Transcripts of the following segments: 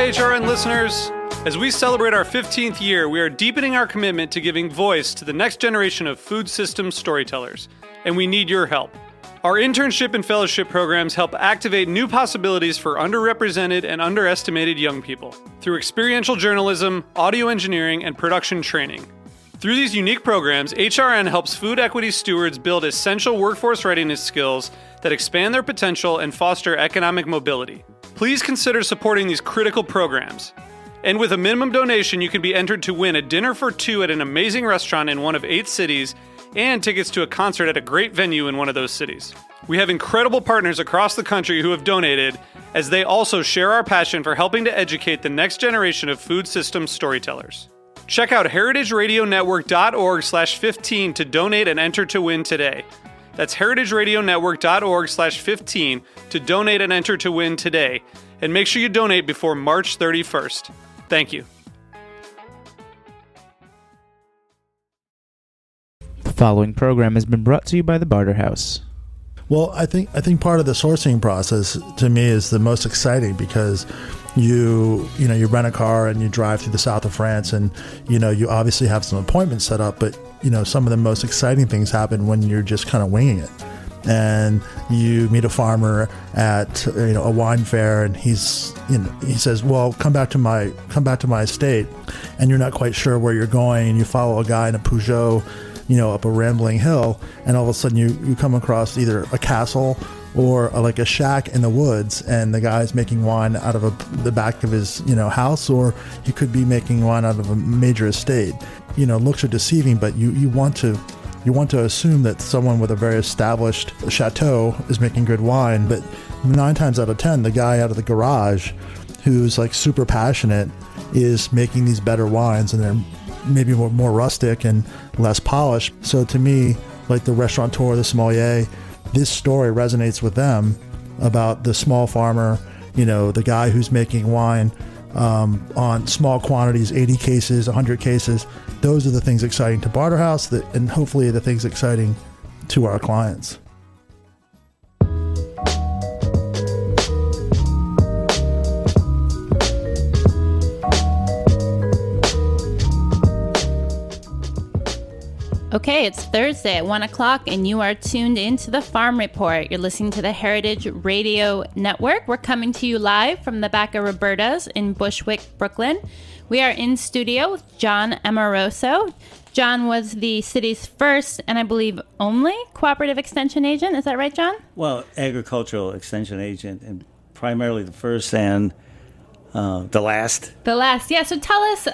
HRN listeners. As we celebrate our 15th year, we are deepening our commitment to giving voice to the next generation of food systems storytellers, and we need your help. Our internship and fellowship programs help activate new possibilities for underrepresented and underestimated young people through experiential journalism, audio engineering, and production training. Through these unique programs, HRN helps food equity stewards build essential workforce readiness skills that expand their potential and foster economic mobility. Please consider supporting these critical programs. And with a minimum donation, you can be entered to win a dinner for two at an amazing restaurant in one of 8 cities and tickets to a concert at a great venue in one of those cities. We have incredible partners across the country who have donated, as they also share our passion for helping to educate the next generation of food systems storytellers. Check out heritageradionetwork.org/15 to donate and enter to win today. That's heritageradionetwork.org/15 to donate and enter to win today. And make sure you donate before March 31st. Thank you. The following program has been brought to you by the Barter House. Well, I think part of the sourcing process to me is the most exciting, because you rent a car and you drive through the south of France, and you obviously have some appointments set up, but some of the most exciting things happen when you're just kind of winging it. And you meet a farmer at a wine fair, and he says, "Well, come back to my estate," and you're not quite sure where you're going, and you follow a guy in a Peugeot, up a rambling hill, and all of a sudden you come across either a castle or like a shack in the woods, and the guy's making wine out of the back of his house, or he could be making wine out of a major estate. Looks are deceiving, but you want to assume that someone with a very established chateau is making good wine. But 9 times out of 10, the guy out of the garage who's like super passionate is making these better wines, and they're maybe more rustic and less polished. So to me, like the restaurateur, the sommelier, this story resonates with them about the small farmer, the guy who's making wine on small quantities, 80 cases, 100 cases. Those are the things exciting to Barter House, and hopefully the things exciting to our clients. Okay, it's Thursday at 1 o'clock, and you are tuned into the Farm Report. You're listening to the Heritage Radio Network. We're coming to you live from the back of Roberta's in Bushwick, Brooklyn. We are in studio with John Ameroso. John was the city's first, and I believe only, cooperative extension agent. Is that right, John? Well, agricultural extension agent, and primarily the first and the last. The last, yeah. So tell us,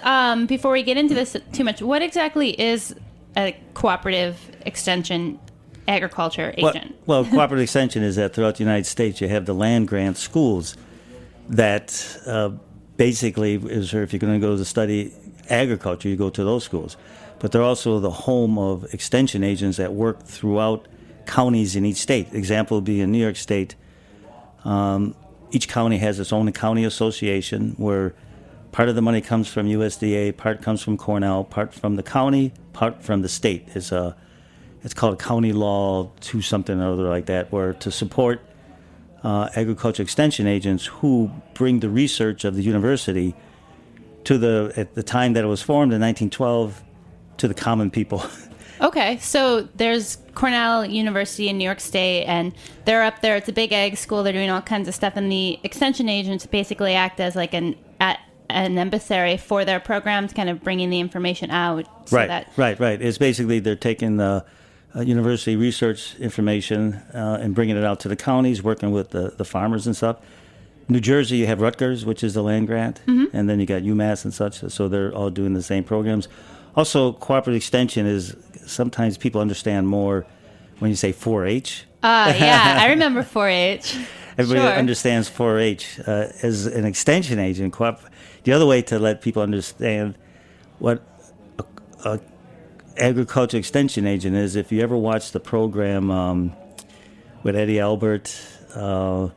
before we get into this too much, what exactly is a cooperative extension agriculture agent? Well, cooperative extension is that throughout the United States you have the land grant schools that basically is, if you're going to go to study agriculture, you go to those schools. But they're also the home of extension agents that work throughout counties in each state. Example would be in New York State. Each county has its own county association where part of the money comes from USDA, part comes from Cornell, part from the county, part from the state. It's called County Law 2 something or other like that, where to support agriculture extension agents who bring the research of the university at the time that it was formed in 1912 to the common people. Okay, so there's Cornell University in New York State, and they're up there. It's a big ag school. They're doing all kinds of stuff, and the extension agents basically act as like an emissary for their programs, kind of bringing the information out. So right. It's basically they're taking the university research information and bringing it out to the counties, working with the farmers and stuff. New Jersey, you have Rutgers, which is the land grant, and then you got UMass and such, so they're all doing the same programs. Also, cooperative extension is, sometimes people understand more when you say 4-H. Yeah, I remember 4-H. Everybody understands 4-H as an extension agent. The other way to let people understand what a agriculture extension agent is, if you ever watched the program with Eddie Albert, it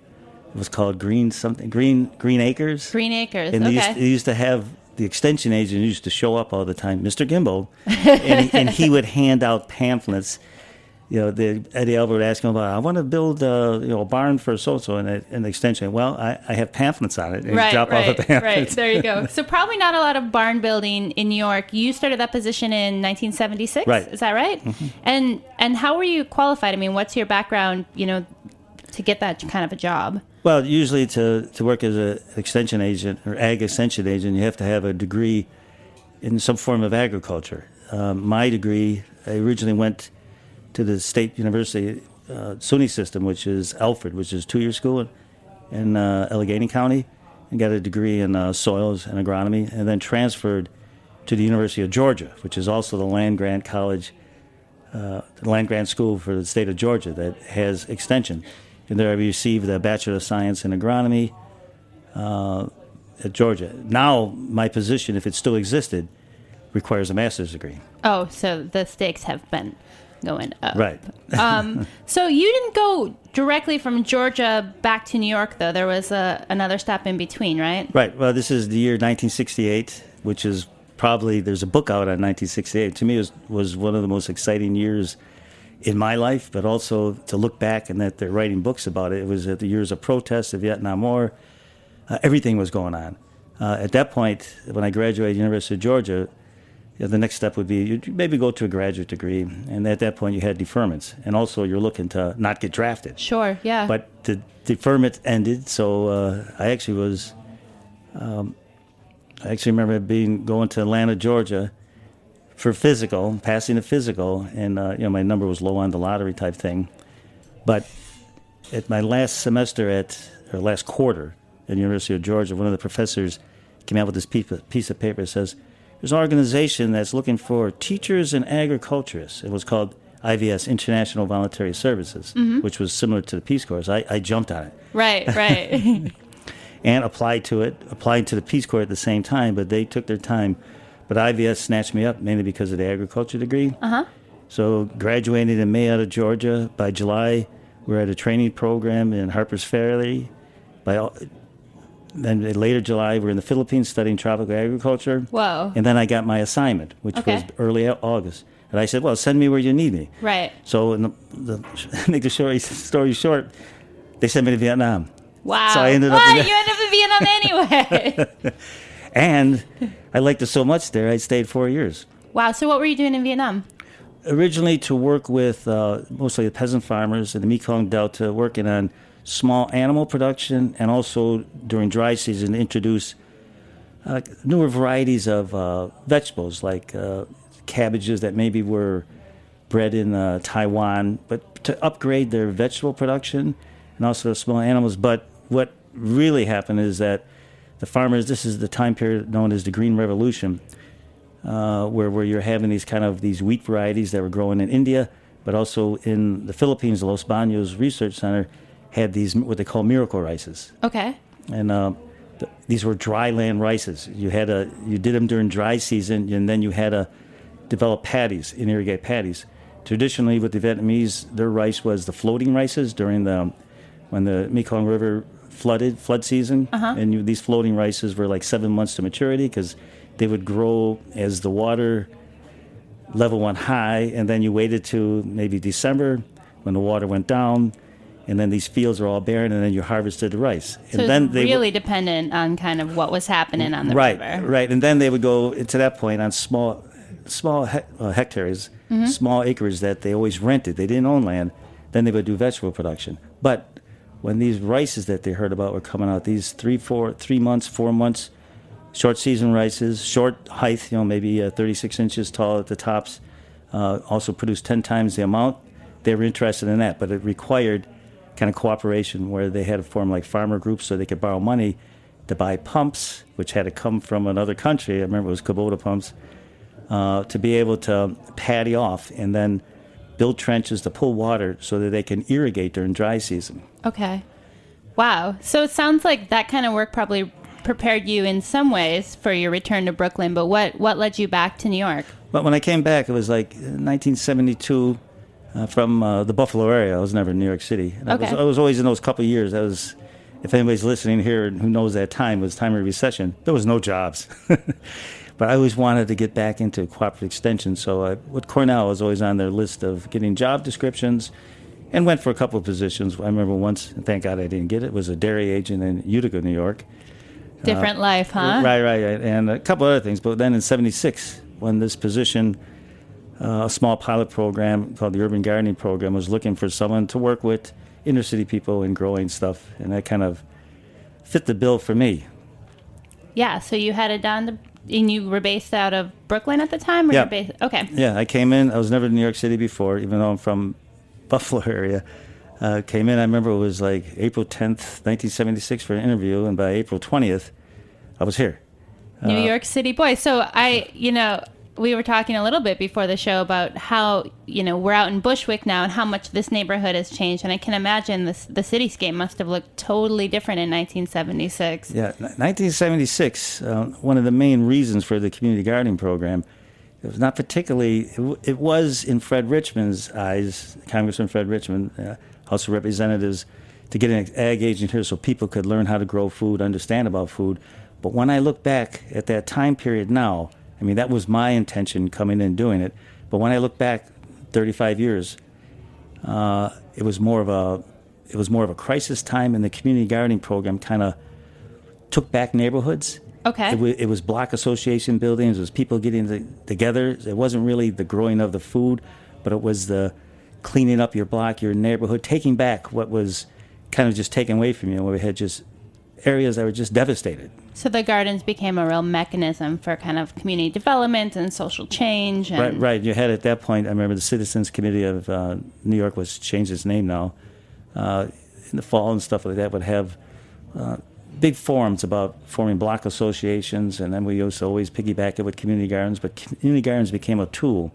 was called Green Acres. Green Acres, and okay. They used to have the extension agent used to show up all the time, Mr. Gimbo, and he would hand out pamphlets Eddie Albert would ask him about, I want to build a barn for so-and-so and an extension. Well, I have pamphlets on it. And drop off the pamphlets. Right, there you go. So probably not a lot of barn building in New York. You started that position in 1976, right? Is that right? Mm-hmm. And how were you qualified? I mean, what's your background, to get that kind of a job? Well, usually to work as an extension agent or ag extension agent, you have to have a degree in some form of agriculture. My degree, I originally went to the State University SUNY system, which is Alfred, which is 2-year school in Allegheny County, and got a degree in soils and agronomy, and then transferred to the University of Georgia, which is also the land-grant college, the land-grant school for the state of Georgia that has extension. And there I received a Bachelor of Science in Agronomy at Georgia. Now, my position, if it still existed, requires a master's degree. Oh, so the stakes have been going up. Right. So you didn't go directly from Georgia back to New York, though. There was another step in between, right? Right. Well, this is the year 1968, which is probably, there's a book out on 1968. To me, it was one of the most exciting years in my life, but also to look back and that they're writing books about it. It was the years of protest, the Vietnam War. Everything was going on. At that point, when I graduated University of Georgia, the next step would be you'd maybe go to a graduate degree, and at that point you had deferments, and also you're looking to not get drafted. Sure, yeah. But the deferment ended, so I actually was. I actually remember going to Atlanta, Georgia, for physical, passing a physical, and my number was low on the lottery type thing. But at my last semester or last quarter at the University of Georgia, one of the professors came out with this piece of paper that says, there's an organization that's looking for teachers and agriculturists. It was called IVS, International Voluntary Services, which was similar to the Peace Corps. I jumped on it. Right. And applied to the Peace Corps at the same time, but they took their time. But IVS snatched me up mainly because of the agriculture degree. So graduated in May out of Georgia. By July, we're at a training program in Harpers Ferry. Then later July, we're in the Philippines studying tropical agriculture. Whoa. And then I got my assignment, which was early August. And I said, well, send me where you need me. Right. So make the story short, they sent me to Vietnam. Wow. So I ended up you ended up in Vietnam anyway. And I liked it so much there, I stayed 4 years. Wow. So what were you doing in Vietnam? Originally to work with mostly the peasant farmers in the Mekong Delta, working on small animal production, and also during dry season introduce newer varieties of vegetables like cabbages that maybe were bred in Taiwan, but to upgrade their vegetable production and also small animals. But what really happened is that the farmers, this is the time period known as the Green Revolution, where you're having these wheat varieties that were growing in India, but also in the Philippines, the Los Baños Research Center had these what they call miracle rices. Okay. And these were dry land rices. You did them during dry season, and then you had to develop paddies, irrigate paddies. Traditionally, with the Vietnamese, their rice was the floating rices during when the Mekong River flood season, and these floating rices were like 7 months to maturity because they would grow as the water level went high, and then you waited to maybe December when the water went down, and then these fields are all barren, and then you harvested the rice. So and then it's really dependent on kind of what was happening on the river. Right, and then they would go to that point on small hectares, small acres that they always rented. They didn't own land. Then they would do vegetable production. But when these rices that they heard about were coming out, these 3 months, 4 months, short season rices, short height, maybe 36 inches tall at the tops, also produced 10 times the amount. They were interested in that, but it required kind of cooperation where they had to form like farmer groups so they could borrow money to buy pumps, which had to come from another country. I remember it was Kubota pumps, to be able to paddy off and then build trenches to pull water so that they can irrigate during dry season. Okay. Wow. So it sounds like that kind of work probably prepared you in some ways for your return to Brooklyn, but what led you back to New York? Well, when I came back, it was like 1972 from the Buffalo area. I was never in New York City. And okay. I was always in those couple of years. If anybody's listening here and who knows that time, it was time of recession. There was no jobs. But I always wanted to get back into cooperative extension. So with Cornell, I was always on their list of getting job descriptions and went for a couple of positions. I remember once, and thank God I didn't get it, was a dairy agent in Utica, New York. Different life, huh? Right. And a couple other things. But then in 76, when this position, a small pilot program called the Urban Gardening Program, was looking for someone to work with inner city people in growing stuff. And that kind of fit the bill for me. Yeah, so you headed down to, and you were based out of Brooklyn at the time? Or Yeah. You're based, okay. Yeah, I came in. I was never in New York City before, even though I'm from Buffalo area. Came in, I remember it was like April 10th, 1976 for an interview, and by April 20th, I was here. New York City boy. So we were talking a little bit before the show about how, we're out in Bushwick now and how much this neighborhood has changed. And I can imagine the cityscape must have looked totally different in 1976. Yeah, 1976, one of the main reasons for the community gardening program, it was not particularly, it was in Fred Richmond's eyes, Congressman Fred Richmond, House of Representatives, to get an ag agent here so people could learn how to grow food, understand about food. But when I look back at that time period now, I mean, that was my intention coming in and doing it. But when I look back 35 years, it was more of a crisis time, and the community gardening program kind of took back neighborhoods. Okay. It was block association buildings. It was people getting together. It wasn't really the growing of the food, but it was the cleaning up your block, your neighborhood, taking back what was kind of just taken away from you, where we had just areas that were just devastated. So the gardens became a real mechanism for kind of community development and social change. And Right. You had at that point, I remember the Citizens Committee of New York was changed its name now. In the fall and stuff like that would have big forums about forming block associations, and then we used to always piggyback it with community gardens. But community gardens became a tool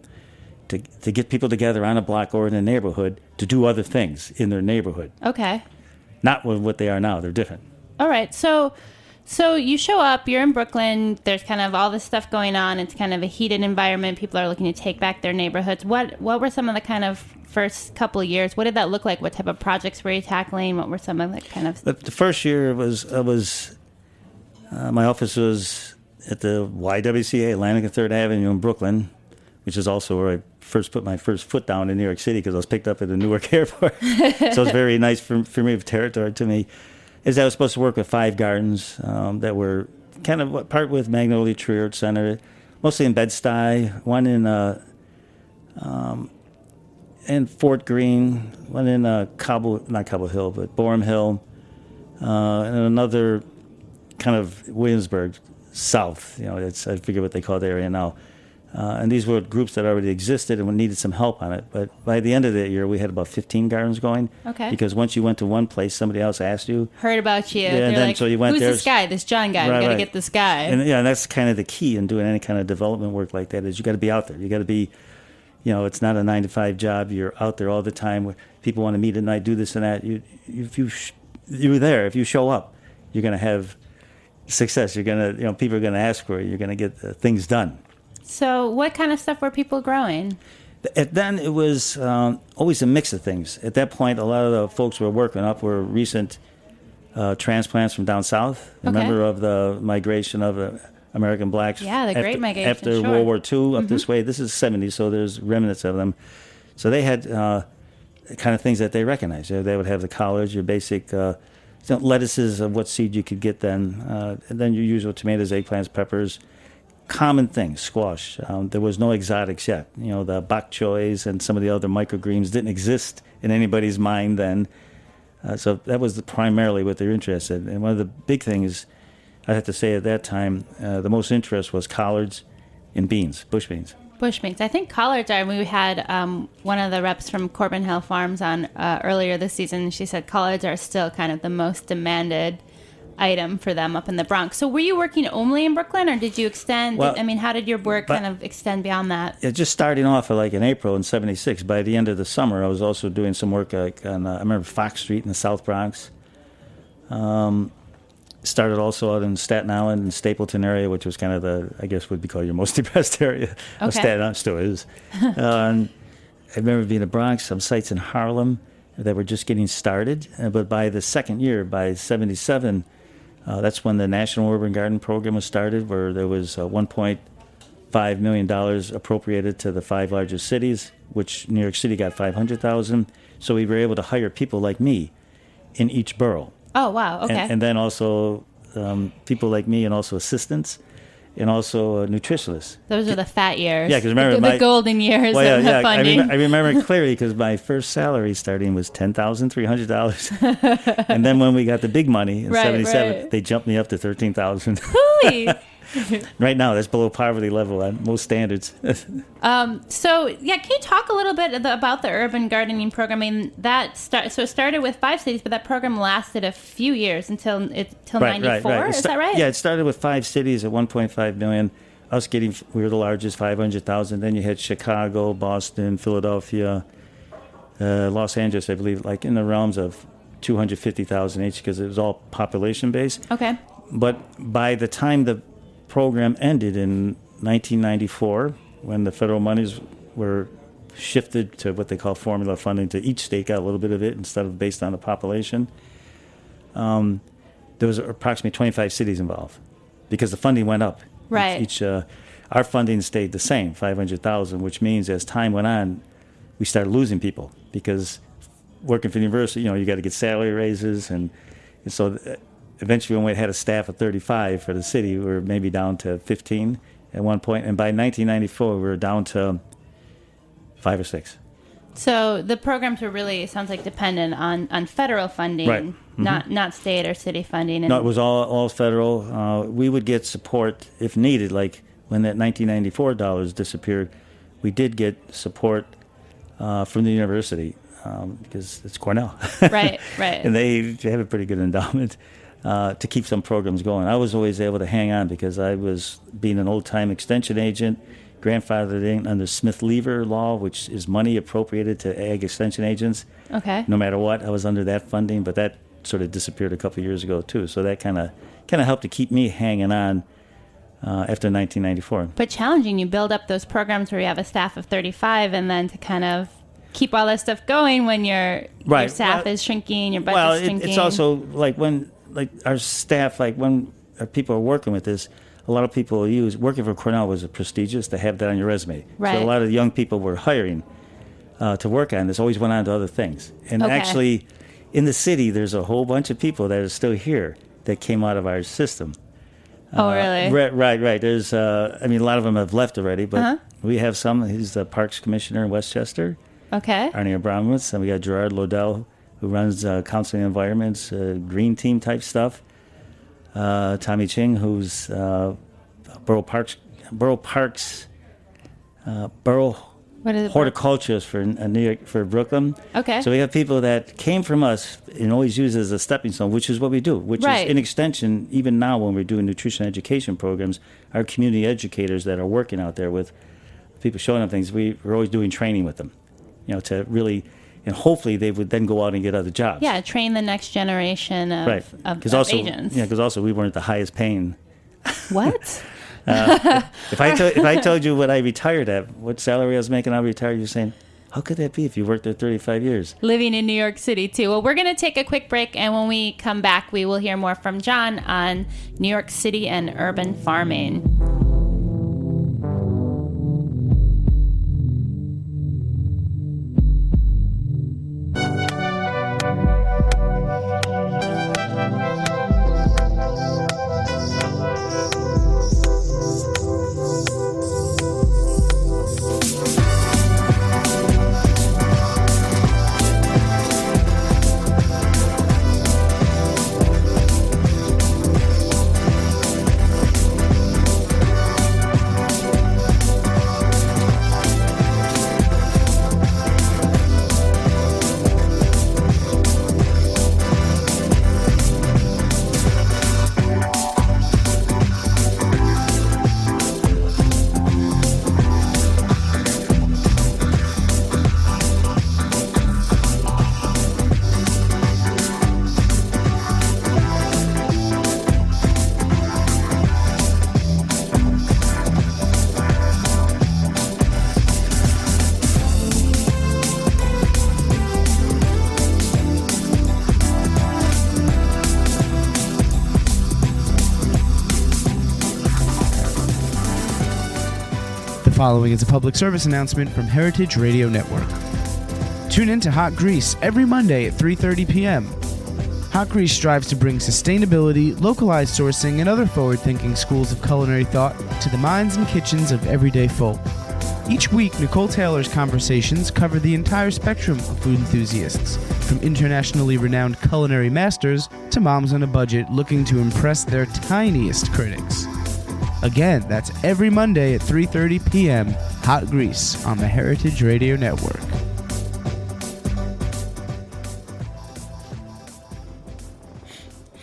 to get people together on a block or in a neighborhood to do other things in their neighborhood. Okay. Not what they are now. They're different. All right. So you show up, you're in Brooklyn, there's kind of all this stuff going on. It's kind of a heated environment. People are looking to take back their neighborhoods. What were some of the kind of first couple of years? What did that look like? What type of projects were you tackling? What were some of the kind of... The first year my office was at the YWCA, Atlantic and 3rd Avenue in Brooklyn, which is also where I first put my first foot down in New York City because I was picked up at the Newark airport. So it was very nice for me, territory to me. Is I was supposed to work with 5 gardens that were kind of part with Magnolia Tree Art Center, mostly in Bed-Stuy, one in Fort Greene, one in not Cobble Hill, but Borum Hill, and another kind of Williamsburg South. I forget what they call the area now. And these were groups that already existed and needed some help on it. But by the end of that year, we had about 15 gardens going. Okay. Because once you went to one place, somebody else asked you. Heard about you. Yeah, They're and then like, so you went who's there. this guy, this John guy? We got to get this guy. And that's kind of the key in doing any kind of development work like that is you got to be out there. You got to be, it's not a 9-to-5 job. You're out there all the time. Where people want to meet at night, do this and that. You're there. If you show up, you're going to have success. You're going to, people are going to ask for you. You're going to get things done. So what kind of stuff were people growing? Then it was always a mix of things. At that point, a lot of the folks we were working up were recent transplants from down south. Okay. Remember of the migration of the American blacks? Yeah, the Great Migration, after sure. World War II up this way. This is 70s, so there's remnants of them. So they had kind of things that they recognized. They would have the collards, your basic lettuces of what seed you could get then, and then your usual tomatoes, eggplants, peppers. Common things, squash. There was no exotics yet. The bok choys and some of the other microgreens didn't exist in anybody's mind then. So that was primarily what they're interested in. And one of the big things, I have to say at that time, the most interest was collards and beans, bush beans. Bush beans. I think collards are, we had one of the reps from Corbin Hill Farms on earlier this season. She said collards are still kind of the most demanded item for them up in the Bronx. So were you working only in Brooklyn, or did you extend? Well, how did your work kind of extend beyond that? Just starting off in April in 76. By the end of the summer, I was also doing some work on, I remember Fox Street in the South Bronx. Started also out in Staten Island and Stapleton area, which was kind of I guess would be called your most depressed area of Staten Island, still is. And I remember being in the Bronx, some sites in Harlem that were just getting started. But by the second year, by 77, that's when the National Urban Garden Program was started, where there was 1.5 $5 million appropriated to the 5 largest cities, which New York City got $500,000. So we were able to hire people like me in each borough. Oh, wow. Okay. And then also people like me, and also assistants, and also nutritionists. Those are the fat years. Yeah, because remember the golden years well, of yeah, funding. I remember clearly because my first salary starting was $10,300, and then when we got the big money in '77, right. they jumped me up to $13,000. Holy. Right now, that's below poverty level on most standards. So, yeah, can you talk a little bit about the urban gardening program? I mean, it started with 5 cities, but that program lasted a few years until 94. Right. Is that right? Yeah, it started with 5 cities at 1.5 million. We were the largest, 500,000. Then you had Chicago, Boston, Philadelphia, Los Angeles, I believe, like in the realms of 250,000 each, because it was all population based. Okay. But by the time the program ended in 1994, when the federal monies were shifted to what they call formula funding, to each state got a little bit of it instead of based on the population, there was approximately 25 cities involved because the funding went up. Right. Our funding stayed the same, 500,000, which means as time went on, we started losing people because working for the university, you got to get salary raises, and so eventually when we had a staff of 35 for the city, we were maybe down to 15 at one point, and by 1994 we were down to 5 or 6. So the programs were really, it sounds like, dependent on federal funding, Right. Mm-hmm. not state or city funding. No, it was all federal. We would get support if needed, like when that 1994 dollars disappeared, we did get support from the university because it's Cornell. Right. And they have a pretty good endowment to keep some programs going. I was always able to hang on because I was being an old-time extension agent, grandfathered in under Smith-Lever law, which is money appropriated to ag extension agents. Okay. No matter what, I was under that funding, but that sort of disappeared a couple of years ago too. So that kind of helped to keep me hanging on after 1994. But challenging, you build up those programs where you have a staff of 35, and then to kind of keep all that stuff going when your staff is shrinking, your budget's shrinking. It's also like when our staff, like when our people are working with this, a lot of people use working for Cornell was prestigious to have that on your resume. Right. So a lot of the young people were hiring to work on this always went on to other things. And actually, in the city, there's a whole bunch of people that are still here that came out of our system. Oh, really? Right. There's, a lot of them have left already, but we have some. He's the Parks Commissioner in Westchester. Okay. Arnie Abramowitz, and we got Gerard Lodell, who runs Counseling Environments, Green Team type stuff. Tommy Ching, who's Borough horticulturist for New York, for Brooklyn. Okay. So we have people that came from us and always use it as a stepping stone, which is what we do. Which is in extension, even now when we're doing nutrition education programs, our community educators that are working out there with people showing them things, we're always doing training with them, to really. And hopefully they would then go out and get other jobs. Yeah, train the next generation of agents. Yeah, because also we weren't the highest paying. What? If I told you what I retired at, what salary I was making, I retired, you're saying, how could that be if you worked there 35 years? Living in New York City, too. Well, we're going to take a quick break, and when we come back, we will hear more from John on New York City and urban farming. following is a public service announcement from Heritage Radio Network. Tune in to Hot Grease every Monday at 3:30 p.m. Hot Grease strives to bring sustainability, localized sourcing, and other forward-thinking schools of culinary thought to the minds and kitchens of everyday folk. Each week, Nicole Taylor's conversations cover the entire spectrum of food enthusiasts, from internationally renowned culinary masters to moms on a budget looking to impress their tiniest critics. Again, that's every Monday at 3:30 p.m., Hot Grease on the Heritage Radio Network.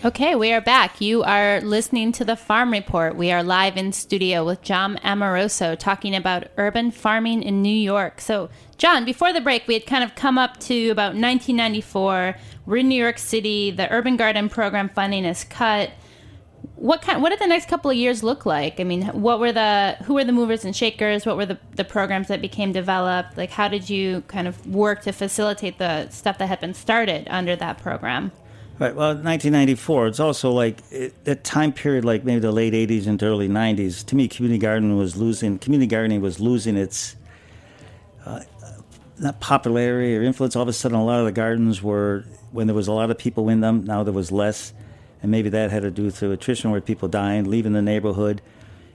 Okay, we are back. You are listening to The Farm Report. We are live in studio with John Ameroso talking about urban farming in New York. So, John, before the break, we had kind of come up to about 1994. We're in New York City. The Urban Garden Program funding is cut. What did the next couple of years look like? I mean, who were the movers and shakers? What were the programs that became developed? Like, how did you kind of work to facilitate the stuff that had been started under that program? Right. Well, 1994. It's also like that time period, like maybe the late 80s into early 90s. To me, community gardening was losing its not popularity or influence. All of a sudden, a lot of the gardens were, when there was a lot of people in them, now there was less, and maybe that had to do with attrition, where people dying, leaving the neighborhood,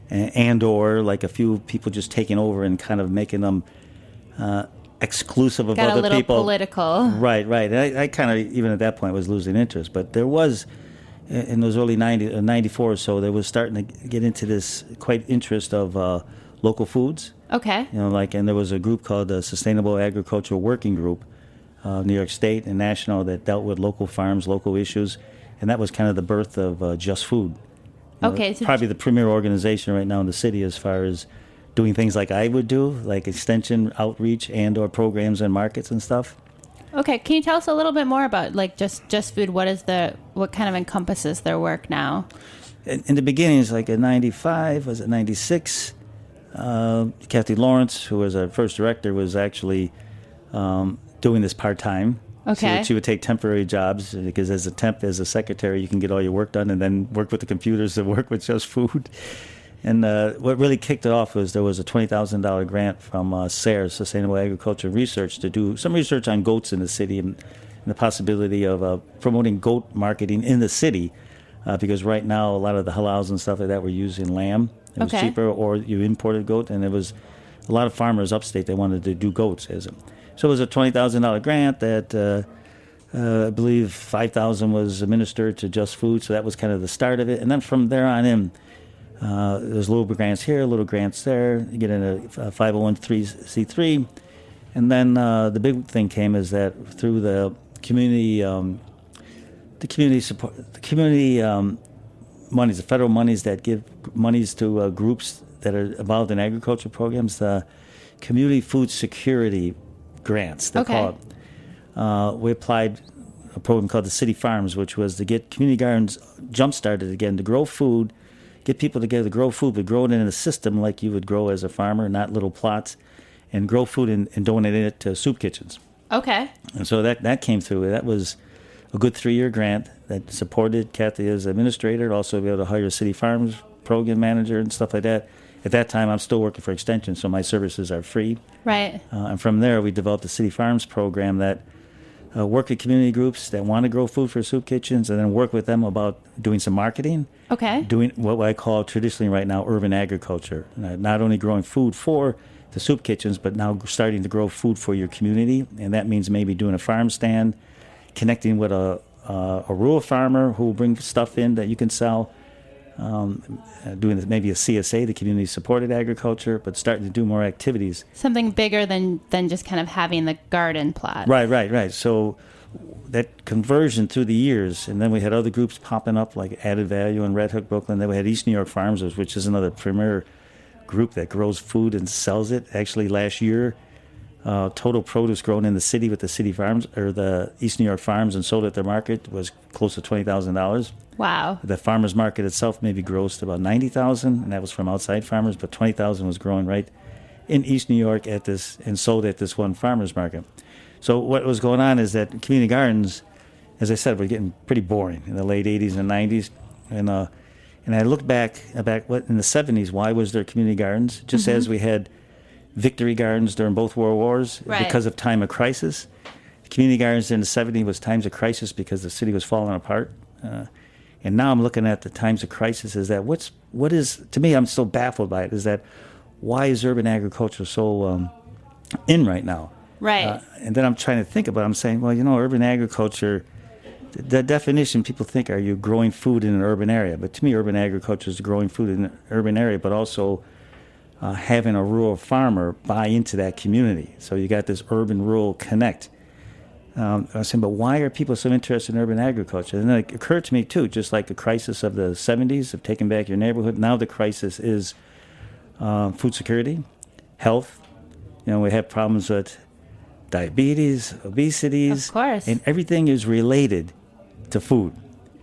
and or like a few people just taking over and kind of making them exclusive of Got other a little people. Political. Right. I kind of, even at that point, was losing interest. But there was, in those early 90s, 94 or so, there was starting to get into this quite interest of local foods. Okay. And there was a group called the Sustainable Agricultural Working Group, New York State and national, that dealt with local farms, local issues. And that was kind of the birth of Just Food. Okay. So probably the premier organization right now in the city as far as doing things like I would do, like extension, outreach, and or programs and markets and stuff. Okay, can you tell us a little bit more about like Just Food? What kind of encompasses their work now? In the beginning, it's like in 95, was it 96? Kathy Lawrence, who was our first director, was actually doing this part-time. Okay. So she would take temporary jobs, because as a secretary, you can get all your work done and then work with the computers and work with Just Food. And what really kicked it off was there was a $20,000 grant from SARE, Sustainable Agriculture Research, to do some research on goats in the city and the possibility of promoting goat marketing in the city, because right now a lot of the halals and stuff like that were using lamb. It was cheaper, or you imported goat, and there was a lot of farmers upstate that wanted to do goats. So it was a $20,000 grant that I believe $5,000 was administered to Just Food, so that was kind of the start of it. And then from there on in, there's little grants here, little grants there. You get in a 501c3, and then the big thing came is that through the community support, the community monies, the federal monies that give monies to groups that are involved in agriculture programs, the community food security grants, they call it. We applied a program called the City Farms, which was to get community gardens jump-started again, to grow food. Get people together to grow food, but grow it in a system like you would grow as a farmer, not little plots, and grow food and donate it to soup kitchens. Okay. And so that came through. That was a good 3-year grant that supported Kathy as administrator, also be able to hire a City Farms program manager and stuff like that. At that time, I'm still working for Extension, so my services are free. Right. And from there, we developed a City Farms program that work with community groups that want to grow food for soup kitchens, and then work with them about doing some marketing. Okay. Doing what I call traditionally right now urban agriculture. Not only growing food for the soup kitchens, but now starting to grow food for your community. And that means maybe doing a farm stand, connecting with a rural farmer who will bring stuff in that you can sell, doing maybe a CSA, the community supported agriculture, but starting to do more activities. Something bigger than just kind of having the garden plot. Right. So that conversion through the years, and then we had other groups popping up like Added Value in Red Hook, Brooklyn. Then we had East New York Farms, which is another premier group that grows food and sells it. Actually, last year, total produce grown in the city with the City Farms, or the East New York Farms, and sold at their market was close to $20,000. Wow. The farmers market itself maybe grossed about $90,000, and that was from outside farmers, but $20,000 was growing right in East New York at this, and sold at this one farmers market. So what was going on is that community gardens, as I said, were getting pretty boring in the late 80s and 90s. And I looked back what in the 70s, why was there community gardens? Just as we had victory gardens during both World Wars Right. because of time of crisis. Community gardens in the 70s was times of crisis because the city was falling apart. And now I'm looking at the times of crisis is that what is, to me, I'm still baffled by it, is that why is urban agriculture so in right now? Right. And then I'm trying to think about it. I'm saying, well, urban agriculture, the definition people think, are you growing food in an urban area? But to me, urban agriculture is growing food in an urban area, but also having a rural farmer buy into that community. So you got this urban-rural connect. I was saying, but why are people so interested in urban agriculture? And then it occurred to me, too, just like the crisis of the 70s of taking back your neighborhood, now the crisis is food security, health. We have problems with diabetes, obesity. Of course. And everything is related to food.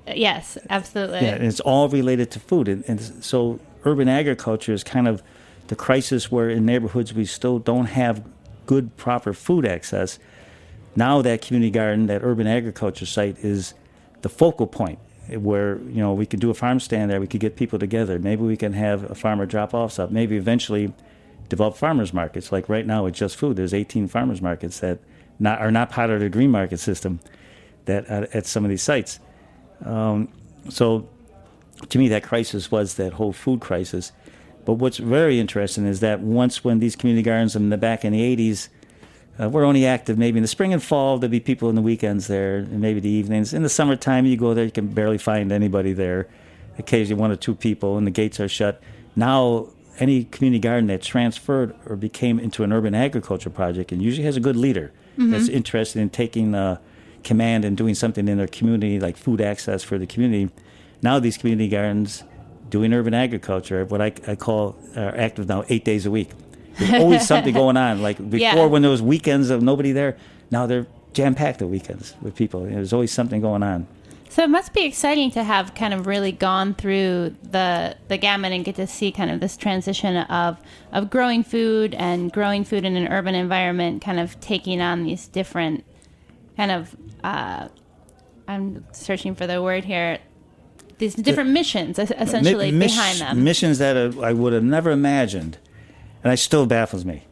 Yes, absolutely. Yeah, and it's all related to food. And so urban agriculture is kind of the crisis where in neighborhoods we still don't have good, proper food access. Now that community garden, that urban agriculture site is the focal point where, we could do a farm stand there. We could get people together. Maybe we can have a farmer drop off stuff. Maybe eventually develop farmers markets. Like right now with Just Food, there's 18 farmers markets that are not part of the green market system that at some of these sites. So to me, that crisis was that whole food crisis. But what's very interesting is that when these community gardens back in the 80s, we're only active maybe in the spring and fall. There'll be people in the weekends there, and maybe the evenings. In the summertime, you go there, you can barely find anybody there. Occasionally, 1 or 2 people, and the gates are shut. Now, any community garden that transferred or became into an urban agriculture project, and usually has a good leader that's interested in taking command and doing something in their community, like food access for the community. Now, these community gardens doing urban agriculture, what I call are active now 8 days a week. There's always something going on. Like before, when there was weekends of nobody there, now they're jam-packed at weekends with people. There's always something going on. So it must be exciting to have kind of really gone through the gamut and get to see kind of this transition of growing food in an urban environment, kind of taking on these different kind of, I'm searching for the word here, these different missions essentially behind them. Missions that I would have never imagined. And it still baffles me.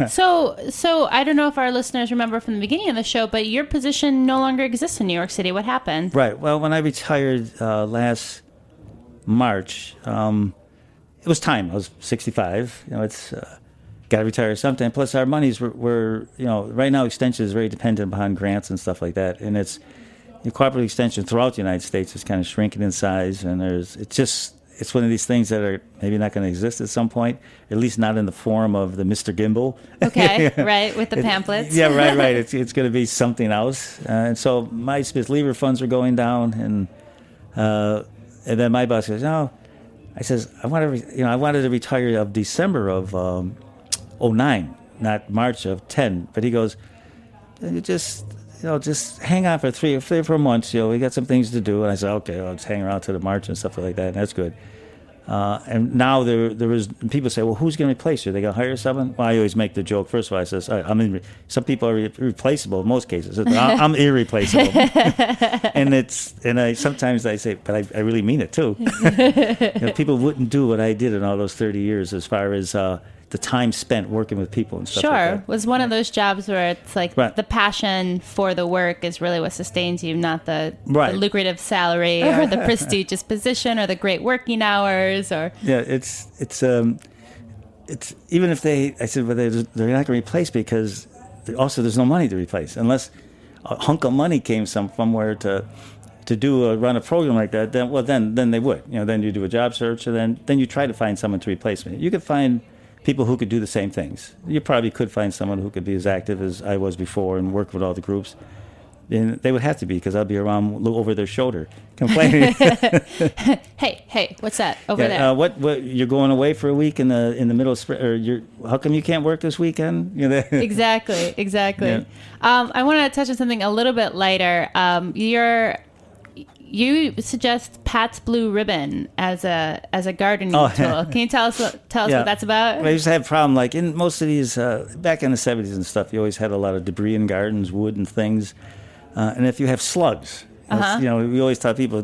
So I don't know if our listeners remember from the beginning of the show, but your position no longer exists in New York City. What happened? Right. Well, when I retired last March, it was time. I was 65. It's got to retire sometime. Plus, our monies were right now Extension is very dependent upon grants and stuff like that, and it's cooperative extension throughout the United States is kind of shrinking in size, and it's one of these things that are maybe not going to exist at some point, at least not in the form of the Mr. Gimbal. Okay, right, with the pamphlets. Yeah, right. It's going to be something else. And so my Smith Lever funds are going down, and then my boss goes, no. I says, I wanted to retire of December of 09, not March of 10. But he goes, just hang on for 3 or 4 months. We got some things to do. And I said, okay, I'll just hang around to the March and stuff like that. And that's good. And now there was people say, well, who's going to replace you? Are they going to hire someone? Well, I always make the joke. First of all, I says, some people are replaceable in most cases. I'm irreplaceable. Sometimes I say, but I really mean it too. People wouldn't do what I did in all those 30 years as far as the time spent working with people and stuff like that. Sure. Was one of those jobs where it's like the passion for the work is really what sustains you, not the lucrative salary or the prestigious position or the great working hours or... Yeah, it's even if I said, well, they're not going to replace because also there's no money to replace unless a hunk of money came somewhere to run a program like that. Then they would. Then you do a job search and then you try to find someone to replace me. You could find people who could do the same things. You probably could find someone who could be as active as I was before and work with all the groups. And they would have to be because I'll be around over their shoulder complaining. Hey, what's that over there? What you're going away for a week in the middle of spring? Or how come you can't work this weekend? Exactly. Yeah. I want to touch on something a little bit lighter. You suggest Pat's Blue Ribbon as a gardening tool. Can you tell us what that's about? I used to have a problem, like in most of these, back in the 70s and stuff, you always had a lot of debris in gardens, wood and things. And if you have slugs, we always tell people,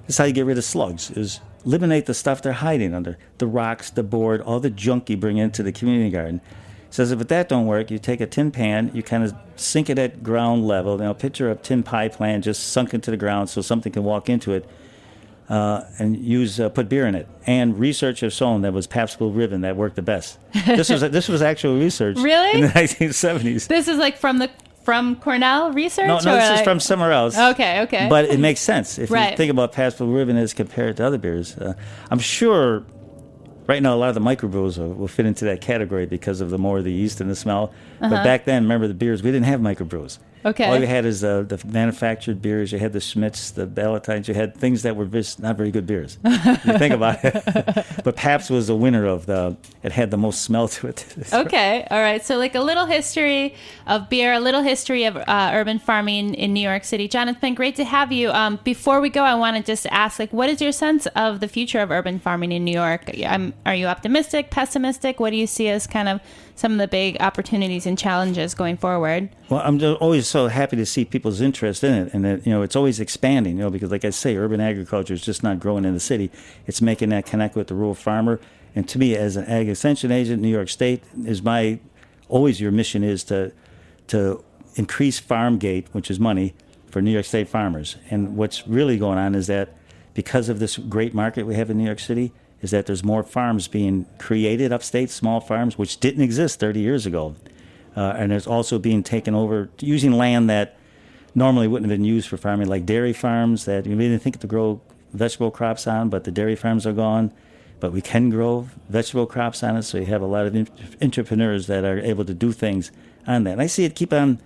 this is how you get rid of slugs, is eliminate the stuff they're hiding under, the rocks, the board, all the junk you bring into the community garden. Says if that don't work, you take a tin pan, you kind of sink it at ground level. Now picture a tin pie plant just sunk into the ground so something can walk into it, and put beer in it. And research has shown that was Pabst Blue Ribbon that worked the best. This was actual research. Really? In the 1970s. This is like from Cornell research? No, this is from somewhere else. Okay. But it makes sense if Right. you think about Pabst Blue Ribbon as compared to other beers. I'm sure right now a lot of the microbrews will fit into that category because of the yeast and the smell. But back then, remember the beers, we didn't have microbrews. Okay. All you had is the manufactured beers. You had the Schmitz, the Ballantines. You had things that were just not very good beers. You think about it. But Pabst was the winner of it had the most smell to it. Okay. All right. So like a little history of beer, a little history of urban farming in New York City. John, it's been great to have you. Before we go, I want to just ask, what is your sense of the future of urban farming in New York? Are you optimistic, pessimistic? What do you see as kind of some of the big opportunities and challenges going forward? Well, I'm always so happy to see people's interest in it, and that, it's always expanding. Because like I say, urban agriculture is just not growing in the city; it's making that connect with the rural farmer. And to me, as an ag extension agent in New York State, your mission is to increase farm gate, which is money for New York State farmers. And what's really going on is that because of this great market we have in New York City, is that there's more farms being created upstate, small farms, which didn't exist 30 years ago. And there's also being taken over, using land that normally wouldn't have been used for farming, like dairy farms that we didn't think to grow vegetable crops on, but the dairy farms are gone. But we can grow vegetable crops on it, so you have a lot of entrepreneurs that are able to do things on that. And I see it keep on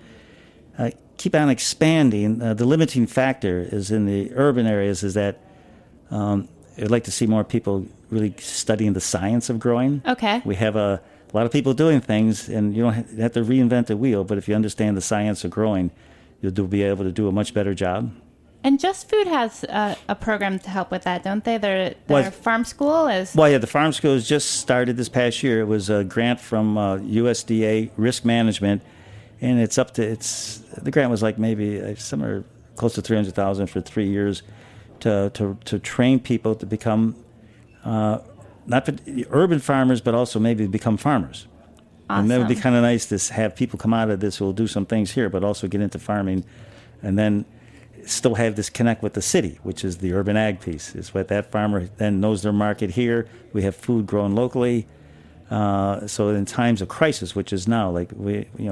expanding. The limiting factor is in the urban areas is that I'd like to see more people really studying the science of growing. Okay. We have a lot of people doing things, and you don't have to reinvent the wheel, but if you understand the science of growing, you'll be able to do a much better job. And Just Food has a program to help with that, don't they? Their farm school is... Well, yeah, the farm school has just started this past year. It was a grant from USDA Risk Management, and the grant was like maybe somewhere close to $300,000 for 3 years to train people to become not urban farmers, but also maybe become farmers. Awesome. And that would be kind of nice to have people come out of this who will do some things here, but also get into farming, and then still have this connect with the city, which is the urban ag piece. Is what that farmer then knows their market here. We have food grown locally. So in times of crisis, which is now,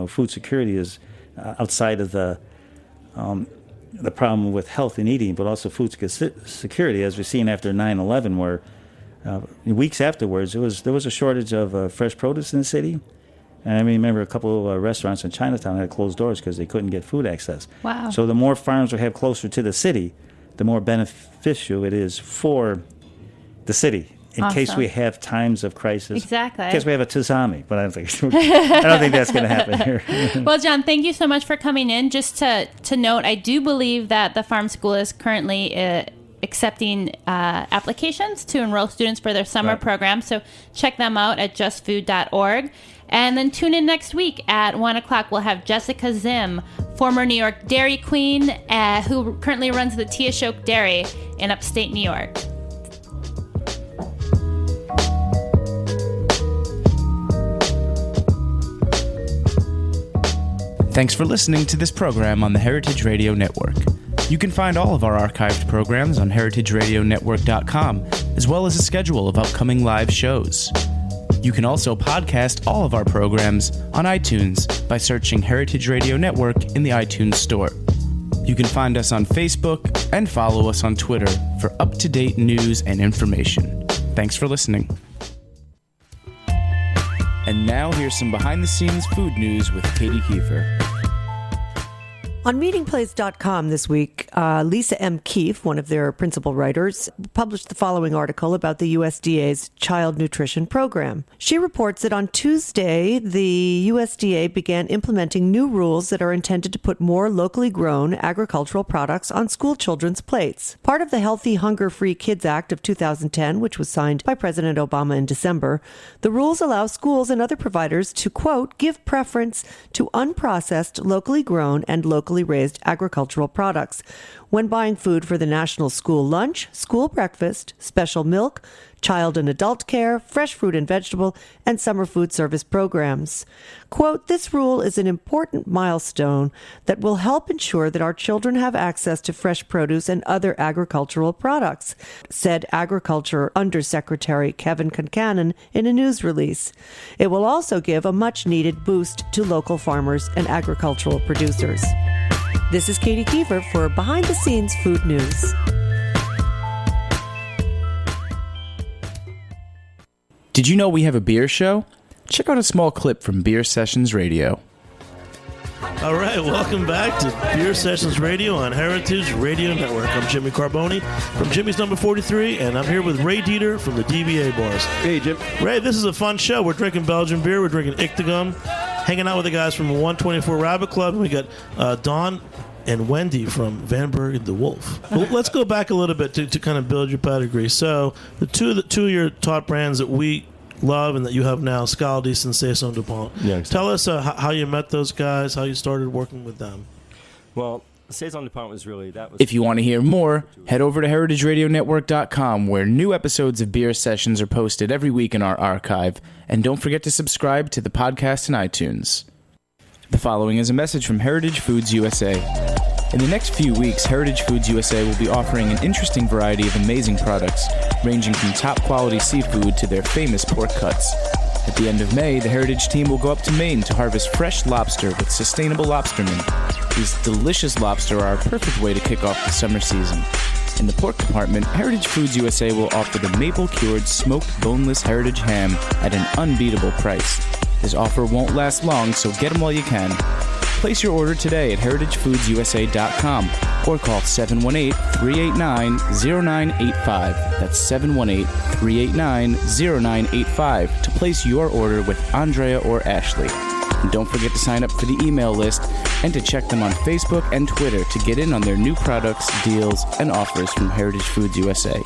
food security is outside of the problem with health and eating, but also food security, as we've seen after 9/11, where weeks afterwards there was a shortage of fresh produce in the city. And I remember a couple of restaurants in Chinatown had closed doors because they couldn't get food access. Wow. So the more farms we have closer to the city, the more beneficial it is for the city in case we have times of crisis. Exactly. In case we have a tsunami. But I don't think that's going to happen here. Well, John, thank you so much for coming in. Just to note, I do believe that the farm school is currently accepting applications to enroll students for their summer program. So check them out at justfood.org. And then tune in next week at 1 o'clock. We'll have Jessica Zim, former New York Dairy Queen, who currently runs the Teoshoke Dairy in upstate New York. Thanks for listening to this program on the Heritage Radio Network. You can find all of our archived programs on heritageradionetwork.com, as well as a schedule of upcoming live shows. You can also podcast all of our programs on iTunes by searching Heritage Radio Network in the iTunes Store. You can find us on Facebook and follow us on Twitter for up-to-date news and information. Thanks for listening. And now here's some behind-the-scenes food news with Katie Kiefer. On meetingplace.com this week, Lisa M. Keefe, one of their principal writers, published the following article about the USDA's Child Nutrition Program. She reports that on Tuesday, the USDA began implementing new rules that are intended to put more locally grown agricultural products on school children's plates. Part of the Healthy Hunger-Free Kids Act of 2010, which was signed by President Obama in December, the rules allow schools and other providers to, quote, give preference to unprocessed, locally grown, and locally raised agricultural products when buying food for the national school lunch, school breakfast, special milk, child and adult care, fresh fruit and vegetable, and summer food service programs. Quote, "This rule is an important milestone that will help ensure that our children have access to fresh produce and other agricultural products," said Agriculture Undersecretary Kevin Concanon in a news release. It will also give a much-needed boost to local farmers and agricultural producers. This is Katie Kiefer for Behind the Scenes Food News. Did you know we have a beer show? Check out a small clip from Beer Sessions Radio. All right, welcome back to Beer Sessions Radio on Heritage Radio Network. I'm Jimmy Carboni from Jimmy's Number 43, and I'm here with Ray Dieter from the DBA Bars. Hey, Jim. Ray, this is a fun show. We're drinking Belgian beer. We're drinking Ictigum, hanging out with the guys from 124 Rabbit Club. And we got Don and Wendy from Van Berg and the Wolf. Well, let's go back a little bit to kind of build your pedigree. So the two of your top brands that we love and that you have now, Scaldis and Saison DuPont. Yeah, Tell us how you met those guys, how you started working with them. Well, Saison DuPont was really, that was... If you want to hear more, head over to heritageradionetwork.com, where new episodes of Beer Sessions are posted every week in our archive. And don't forget to subscribe to the podcast in iTunes. The following is a message from Heritage Foods USA. In the next few weeks, Heritage Foods USA will be offering an interesting variety of amazing products, ranging from top-quality seafood to their famous pork cuts. At the end of May, the Heritage team will go up to Maine to harvest fresh lobster with sustainable lobstermen. These delicious lobster are a perfect way to kick off the summer season. In the pork department, Heritage Foods USA will offer the maple-cured smoked boneless Heritage ham at an unbeatable price. This offer won't last long, so get them while you can. Place your order today at heritagefoodsusa.com or call 718-389-0985. That's 718-389-0985 to place your order with Andrea or Ashley. And don't forget to sign up for the email list and to check them on Facebook and Twitter to get in on their new products, deals, and offers from Heritage Foods USA.